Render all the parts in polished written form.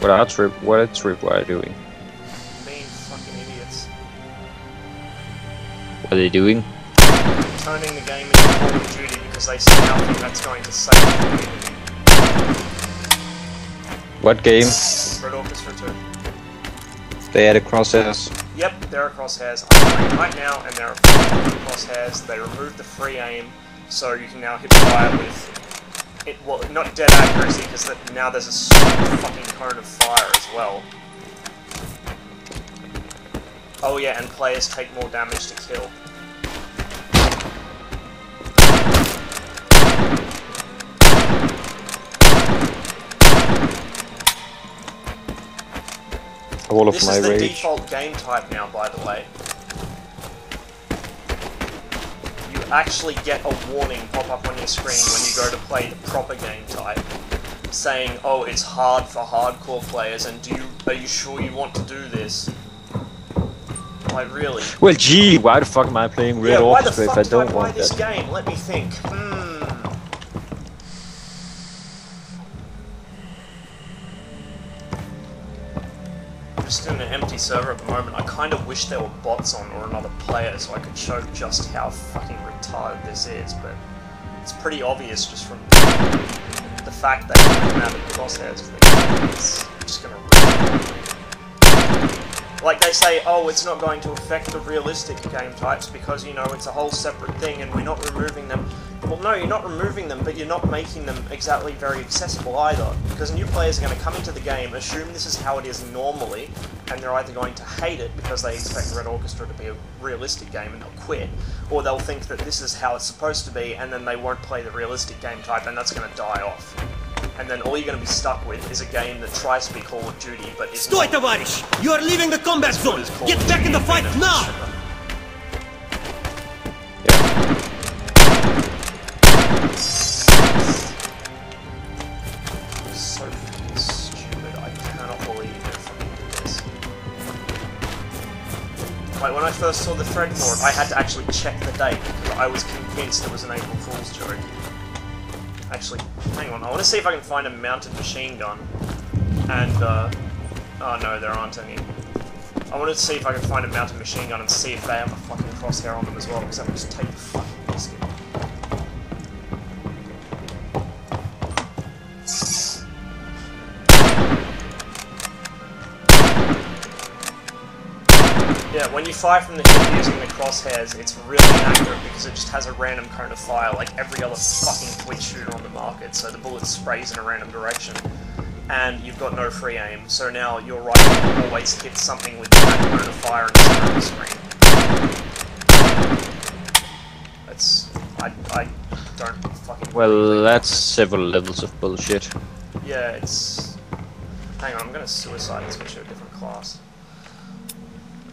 What a tripwire doing? Being fucking idiots. What are they doing? Turning the game into Call of Duty because they somehow think that's going to save the community. What game? Red Orchestra 2. They added crosshairs. Yep, there are crosshairs. I'm playing right now, and there are crosshairs. They removed the free aim, so you can now hit fire with it. Well, not dead accuracy, because now there's a super fucking cone of fire as well. Oh yeah, and players take more damage to kill. This is the default game type now, by the way. You actually get a warning pop up on your screen when you go to play the proper game type, saying, "Oh, it's hard for hardcore players," and are you sure you want to do this? Like, really? Well, gee, why the fuck am I playing Red Orchestra if I don't want this that? game? Let me think. Just in an empty server at the moment. I kind of wish there were bots on or another player so I could show just how fucking retarded this is, but it's pretty obvious just from the fact that the amount of crosshairs it's just gonna like they say, oh, it's not going to affect the realistic game types because, you know, it's a whole separate thing and we're not removing them. Well, no, you're not removing them, but you're not making them exactly very accessible either. Because new players are going to come into the game, assume this is how it is normally, and they're either going to hate it because they expect Red Orchestra to be a realistic game and they'll quit, or they'll think that this is how it's supposed to be and then they won't play the realistic game type and that's going to die off. And then all you're going to be stuck with is a game that tries to be Call of Duty, but is Stój, товарищ! You are leaving the combat zone! Get back in the fight now! So fucking stupid. I cannot believe they fucking did this. Like, when I first saw the thread for it, I had to actually check the date because I was convinced it was an April Fool's joke. Actually, hang on, I want to see if I can find a mounted machine gun, and, oh no, there aren't any. I wanted to see if I can find a mounted machine gun and see if they have a fucking crosshair on them as well, because that would just take the fucking biscuit. Yeah, when you fire from the hip using the crosshairs, it's really inaccurate because it just has a random cone of fire like every other fucking twitch shooter on the market, so the bullet sprays in a random direction. And you've got no free aim, so now your rifle always hits something with that cone of fire in the center of the screen. That's... I don't fucking... Well, that's several levels of bullshit. Yeah, it's... Hang on, I'm gonna suicide and switch to a different class.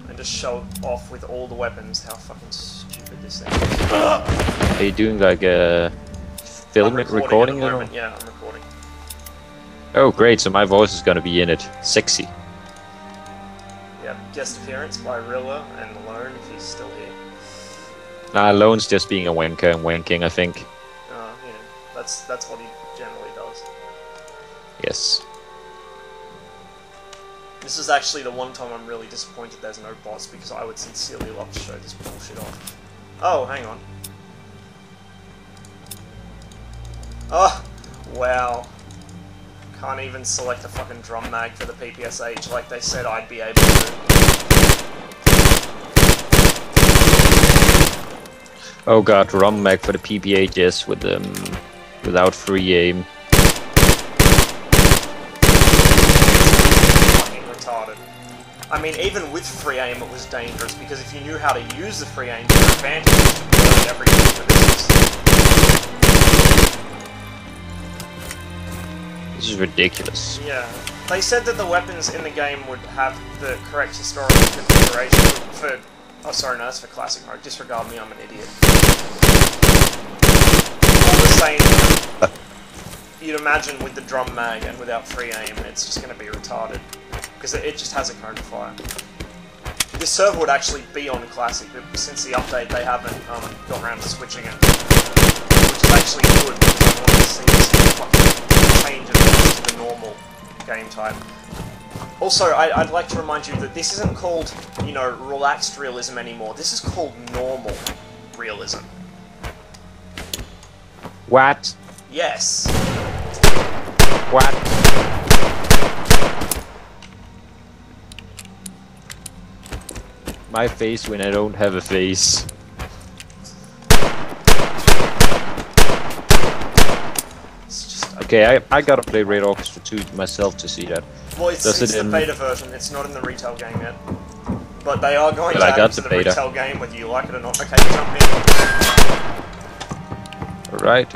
And just show off with all the weapons how fucking stupid this thing is. Are you doing like a recording? At the moment. Yeah, I'm recording. Oh great, so my voice is gonna be in it. Sexy. Yeah, guest appearance by Rilla and Alone if he's still here. Nah, Alone's just being a wanker and wanking, I think. Yeah, that's what he generally does. Yes. This is actually the one time I'm really disappointed there's no bots, because I would sincerely love to show this bullshit off. Oh, hang on. Oh, wow. Can't even select a fucking drum mag for the PPSH like they said I'd be able to. Oh god, drum mag for the PPHs with without free aim. I mean, even with free aim it was dangerous, because if you knew how to use the free aim to your advantage, you could burn everything for business. This is ridiculous. Yeah. They said that the weapons in the game would have the correct historical configuration for... Oh, sorry, no, that's for classic mode. Disregard me, I'm an idiot. All the same, you'd imagine with the drum mag and without free aim, it's just going to be retarded. Because it just has a cone of fire. This server would actually be on Classic, but since the update they haven't got around to switching it. Which is actually good, because I want to see this fucking change it to the normal. game type. Also, I'd like to remind you that this isn't called, you know, relaxed realism anymore. This is called normal realism. What? Yes. What? My face when I don't have a face. Okay, I gotta play Red Orchestra 2 myself to see that. Well, it's the beta version, it's not in the retail game yet. But they are going to I add got it to the the beta. retail game whether you like it or not. Okay, jump in. Alright,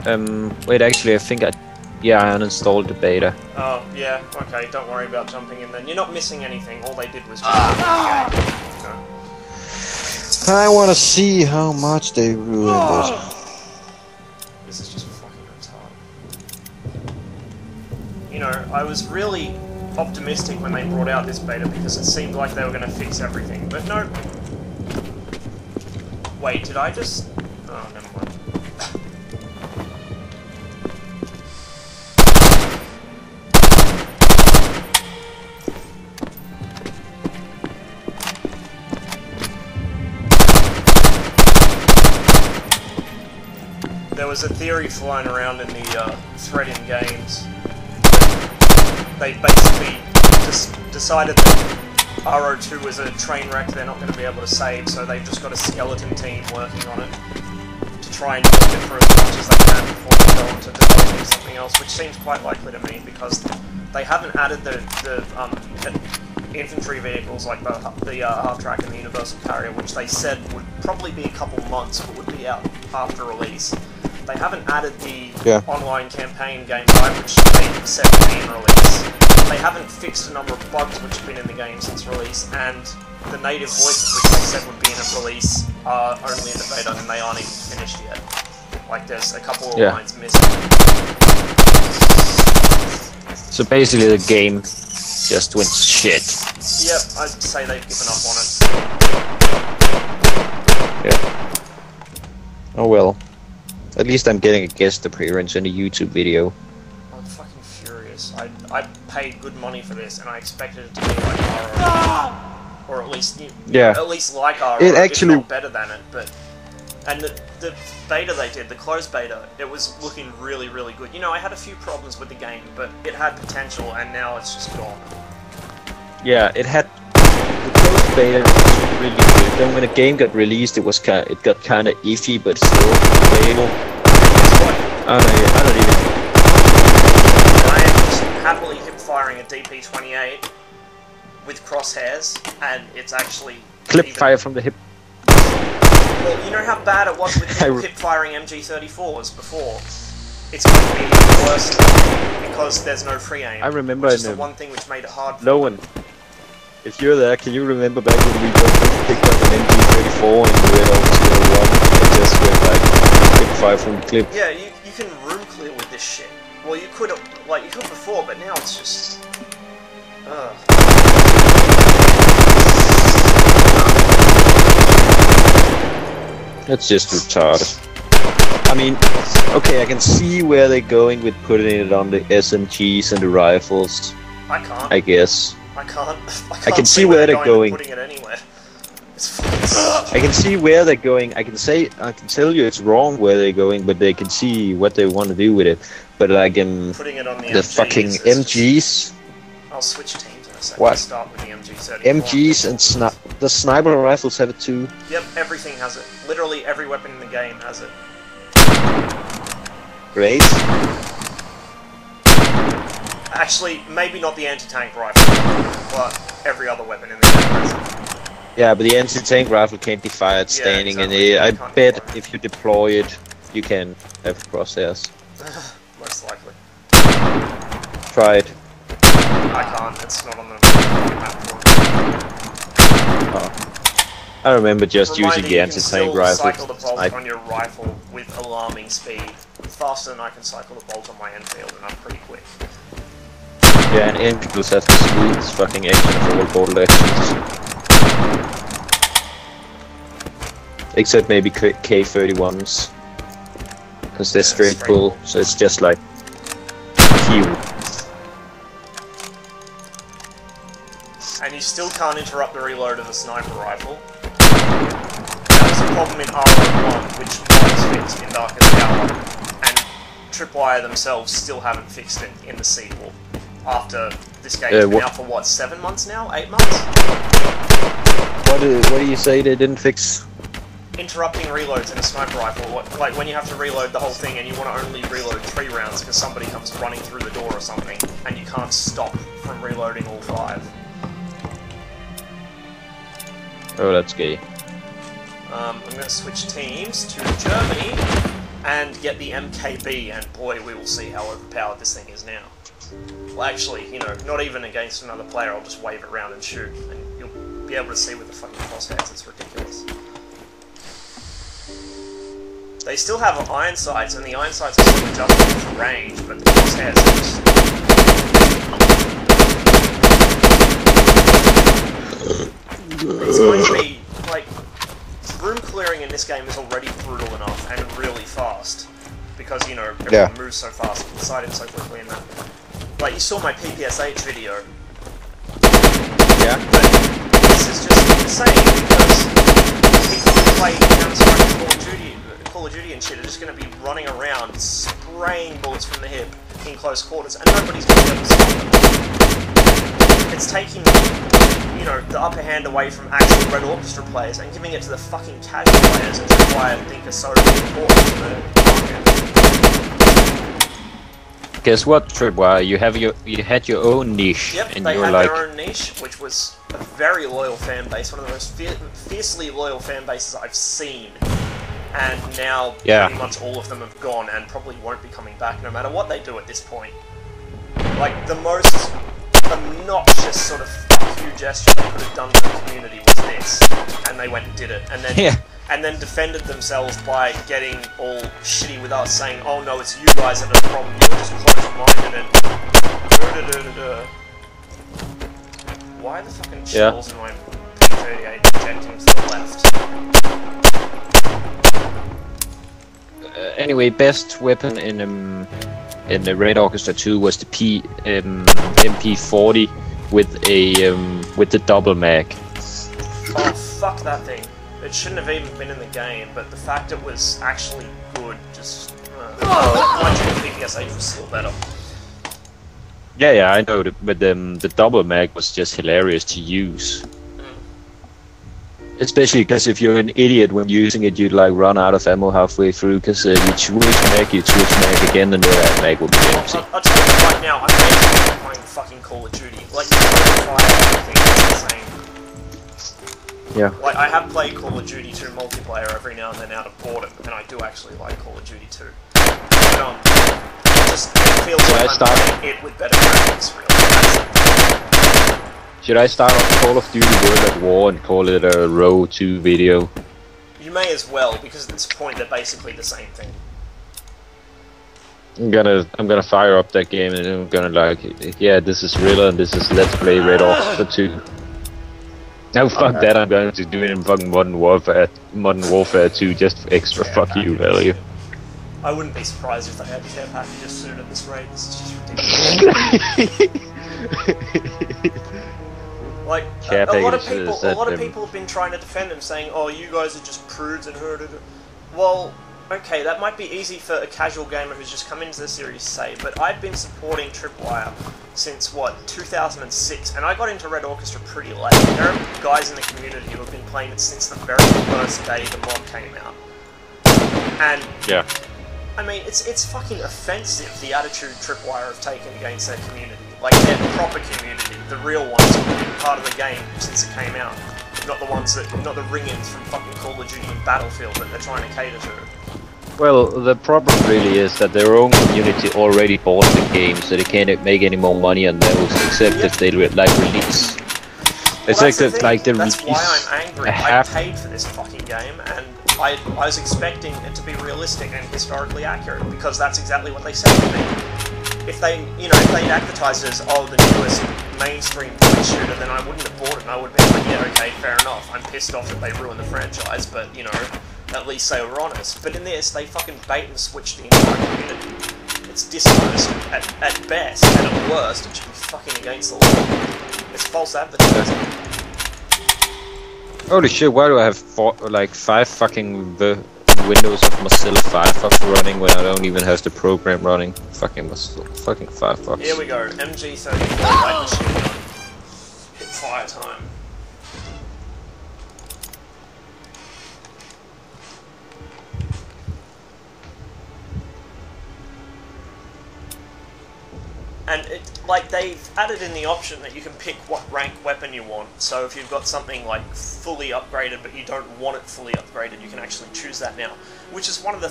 wait, actually I think I uninstalled the beta. Oh, yeah, okay, don't worry about jumping in then. You're not missing anything, all they did was just the game. No. I want to see how much they ruined it. This is just fucking retarded. You know, I was really optimistic when they brought out this beta because it seemed like they were going to fix everything, but no. Wait, did I just... Oh, never mind. There was a theory flying around in the thread in games. They basically just decided that RO2 was a train wreck they're not going to be able to save, so they've just got a skeleton team working on it to try and milk it for as much as they can before they go on to developing something else, which seems quite likely to me because they haven't added the infantry vehicles like the half-track and the universal carrier, which they said would probably be a couple months but would be out after release. They haven't added the online campaign game type, which they said would be in release. They haven't fixed a number of bugs which have been in the game since release, and the native voices which they said would be in a release are only in the beta and they aren't even finished yet. Like there's a couple of lines missing. So basically the game just went shit. Yep, I'd say they've given up on it. Yeah. Oh well. At least I'm getting a guest appearance in a YouTube video. I'm fucking furious. I paid good money for this and I expected it to be like RO. Or at least at least like RO, it actually if not better than it, but and the beta they did, the closed beta, it was looking really, really good. You know, I had a few problems with the game, but it had potential and now it's just gone. Yeah, it had the closed beta was really good. Then when the game got released, it got kind of iffy, but still playable. I don't even. I am just happily hip firing a DP-28 with crosshairs, and it's actually Clip fire from the hip. Well, you know how bad it was with hip firing MG34s before. It's going to be even worse because there's no free aim. I remember which is the one thing which made it hard. No one. If you're there, can you remember back when we picked up an MG34 and Red Orchestra 1 and just went like hip fire from the clip? Yeah, you can room clear with this shit. Well, you could before, but now it's just. That's just retarded. I mean, okay, I can see where they're going with putting it on the SMGs and the rifles. I can't. I guess. I can't I can see where they're going. Putting it anywhere. I can see where they're going. I can tell you it's wrong where they're going, but they can see what they want to do with it. But like in putting it on the MGs, fucking MGs. I'll switch teams in a second. What? Start with the MG34. MGs and the sniper rifles have it too. Yep, everything has it. Literally every weapon in the game has it. Great. Actually, maybe not the anti-tank rifle, but every other weapon in the game has it. Yeah, but the anti-tank rifle can't be fired standing, exactly. and I bet if you deploy it, you can have crosshairs. Most likely. Try it. I can't, it's not on the map. Oh. I remember just using the anti-tank rifle. You can cycle the bolt on your rifle with alarming speed, faster than I can cycle the bolt on my Enfield, and I'm pretty quick. Yeah, and Enfields have the smoothest fucking action of all bolt actions. Except maybe K31s. Because they're straight pull, so it's just like... Heal. you still can't interrupt the reload of a sniper rifle. That was a problem in RO1, which was fixed in Darkest Hour, and Tripwire themselves still haven't fixed it in the sequel. After this game's been out for what, 7 months now? 8 months? What do you say they didn't fix? Interrupting reloads in a sniper rifle, like when you have to reload the whole thing and you want to only reload 3 rounds because somebody comes running through the door or something, and you can't stop from reloading all 5. Oh, that's gay. I'm going to switch teams to Germany and get the MKB, and boy, we will see how overpowered this thing is now. Well, actually, you know, not even against another player, I'll just wave it around and shoot, and you'll be able to see with the fucking crosshairs. It's ridiculous. They still have iron sights, and the iron sights are still adjustable for range, but the crosshairs are just... It's going to be, like, room clearing in this game is already brutal enough and really fast. Because, you know, everyone moves so fast, you can sight in so quickly in that. Like, you saw my PPSH video. Yeah. But this is just insane, because people who play Counter-Strike, Call of Duty and shit are just going to be running around, spraying bullets from the hip in close quarters, and nobody's going to be able to stop them. It's taking, you know, the upper hand away from actual Red Orchestra players and giving it to the fucking casual players, and that's why I think are so important to the market. Guess what, Tripwire? You had your own niche. Yep, and they you're had like... their own niche, which was a very loyal fan base, one of the most fiercely loyal fan bases I've seen. And now pretty much all of them have gone and probably won't be coming back no matter what they do at this point. Like, the most obnoxious sort of fuck you gesture they could have done to the community was this. And they went and did it. And then and then defended themselves by getting all shitty with us, saying, oh no, it's you guys that are the problem, you're just closed-minded and... Why are the fucking shells in my P38 projecting to the left? Anyway, best weapon in the Red Orchestra 2 was the MP40 with the double mag. Oh, fuck that thing. It shouldn't have even been in the game, but the fact it was actually good just... my PPSH was still better. Yeah, I know, but the double mag was just hilarious to use. Especially because if you're an idiot when using it, you'd like run out of ammo halfway through, because you'd switch mag again, and the mag will be empty. I'll tell you right now, I'm amazing playing fucking Call of Duty. Like, everything is insane. Yeah. Like, I have played Call of Duty 2 multiplayer every now and then out of boredom, and I do actually like Call of Duty 2. But, it just feels like I'm playing it with better graphics, really. Should I start off Call of Duty World at War and call it a Row 2 video? You may as well, because at this point they're basically the same thing. I'm gonna fire up that game and I'm gonna like, yeah, this is real and this is Let's Play Red Orchestra 2. No, fuck that, I'm going to do it in fucking Modern Warfare 2 just for extra fuck you value. I wouldn't be surprised if they had care packages soon at this rate. This is just ridiculous. Like, a lot of people have been trying to defend him, saying, oh, you guys are just prudes and herded. Well, okay, that might be easy for a casual gamer who's just come into the series to say, but I've been supporting Tripwire since, what, 2006, and I got into Red Orchestra pretty late. There are guys in the community who have been playing it since the very first day the mod came out. And, yeah. I mean, it's fucking offensive, the attitude Tripwire have taken against their community. Like, their proper community, the real ones who've been part of the game since it came out. Not the ones that, not the ring-ins from fucking Call of Duty and Battlefield that they're trying to cater to. Well, the problem really is that their own community already bought the game, so they can't make any more money on those, except if they like release. Well, that's why I'm angry. I paid for this fucking game, and I was expecting it to be realistic and historically accurate, because that's exactly what they said to me. If they, you know, if they'd advertised it as, oh, the newest mainstream point shooter, then I wouldn't have bought it, and I would have been like, yeah, okay, fair enough. I'm pissed off that they ruined the franchise, but, you know, at least they were honest. But in this, they fucking bait and switch the entire community. It's dishonest at best, and at worst, it should be fucking against the law. It's false advertising. Holy shit, why do I have like 5 fucking windows of Mozilla Firefox running when I don't even have the program running? Fucking Firefox. Here we go, MG34 light machine gun. Hit fire time. And like they've added in the option that you can pick what rank weapon you want. So if you've got something like fully upgraded, but you don't want it fully upgraded, you can actually choose that now. Which is one of the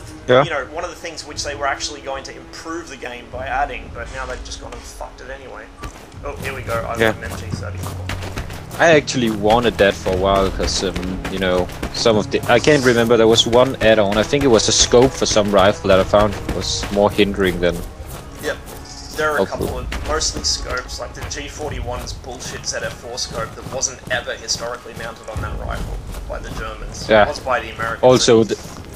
one of the things which they were actually going to improve the game by adding, but now they've just gone and fucked it anyway. Oh, here we go. I've got an MG34. I actually wanted that for a while because you know, some of the I can't remember. There was one add-on. I think it was a scope for some rifle that I found was more hindering than. Yep. There are a couple of mostly scopes, like the G41's bullshit ZF4 scope that wasn't ever historically mounted on that rifle by the Germans. Yeah. It was by the Americans. Also,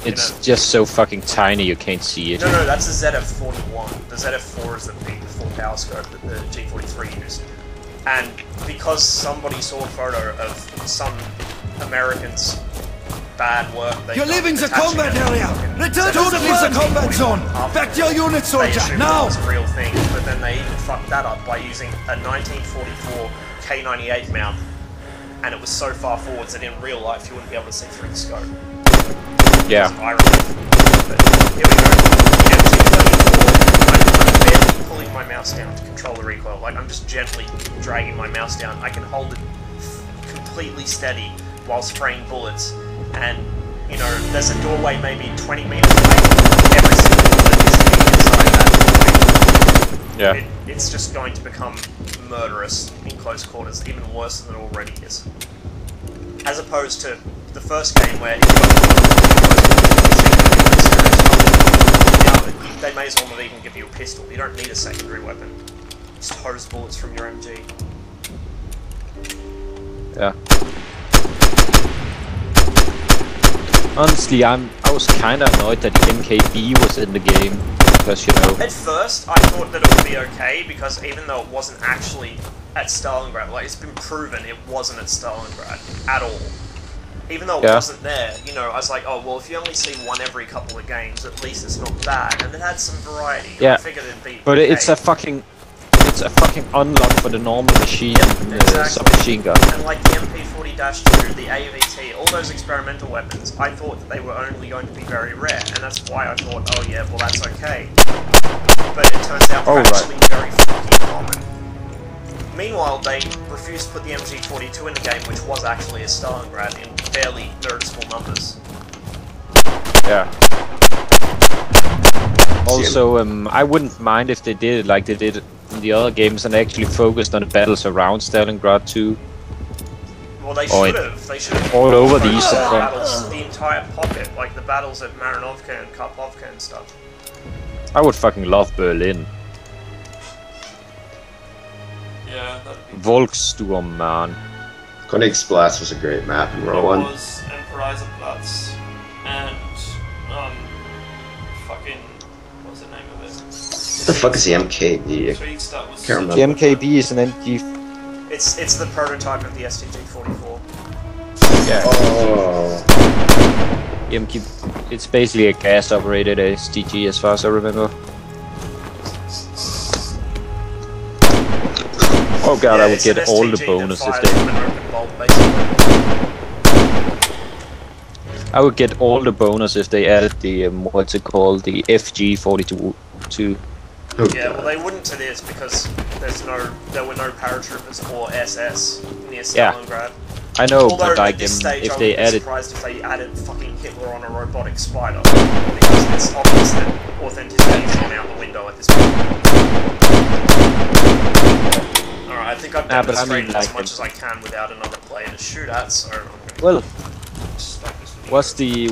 it's just so fucking tiny you can't see it. No, that's the ZF41. The ZF4 is the big full power scope that the G43 used. And because somebody saw a photo of some Americans' bad work, you're leaving the combat area! Return to the combat zone! Back to your unit, soldier, now! It was a real thing, but then they even fucked that up by using a 1944 K98 mount, and it was so far forwards that in real life you wouldn't be able to see through the scope. Yeah. But here we go. The MG34, I'm barely pulling my mouse down to control the recoil. Like, I'm just gently dragging my mouse down. I can hold it completely steady while spraying bullets. And, you know, there's a doorway maybe 20 meters away. Every single bullet is hitting inside that doorway. Yeah. It's just going to become murderous in close quarters, even worse than it already is. As opposed to the first game where now they may as well not even give you a pistol. You don't need a secondary weapon. Just hose bullets from your MG. Yeah. Honestly, I was kind of annoyed that the MKB was in the game, because, you know... At first, I thought that it would be okay, because even though it wasn't actually at Stalingrad, like, it's been proven it wasn't at Stalingrad at all. Even though it wasn't there, you know, I was like, oh, well, if you only see one every couple of games, at least it's not bad, and it had some variety. Yeah, I figured it'd be but okay. it's a fucking unlock for the normal machine submachine gun. And like the MP40-2, the AVT, all those experimental weapons, I thought that they were only going to be very rare, and that's why I thought, oh yeah, well that's okay. But it turns out they're actually very fucking common. Meanwhile, they refused to put the MG42 in the game, which was actually a Stalingrad in fairly noticeable numbers. Yeah. Also, I wouldn't mind if they did it like they did in the other games and actually focused on the battles around Stalingrad too. Well, they should have. They should have all over the Eastern Front. Battles, the entire pocket, like the battles at Marinovka and Karpovka and stuff. I would fucking love Berlin. Yeah, that'd be Volkssturm, man. Königsplatz was a great map in World 1. It was, and Preisenplatz, and fucking, what's the name of it? What the fuck is the MKB? Can't remember. The MKB is an MG. It's the prototype of the STG-44. Yeah. Oh. It's basically a gas-operated STG as far as I remember. Oh god, yeah, I would get all the bonus if they... I would get all the bonus if they added the, what's it called, the FG-42. Yeah, well they wouldn't to this because there were no paratroopers or SS near Stalingrad. I know, although but like, at this stage, if I they would be added... surprised if they added fucking Hitler on a robotic spider, because it's obvious that authenticity is gone out the window at this point. Alright, I think I've demonstrated as much as I can without another player to shoot at, so I'm gonna stop this video. What's the...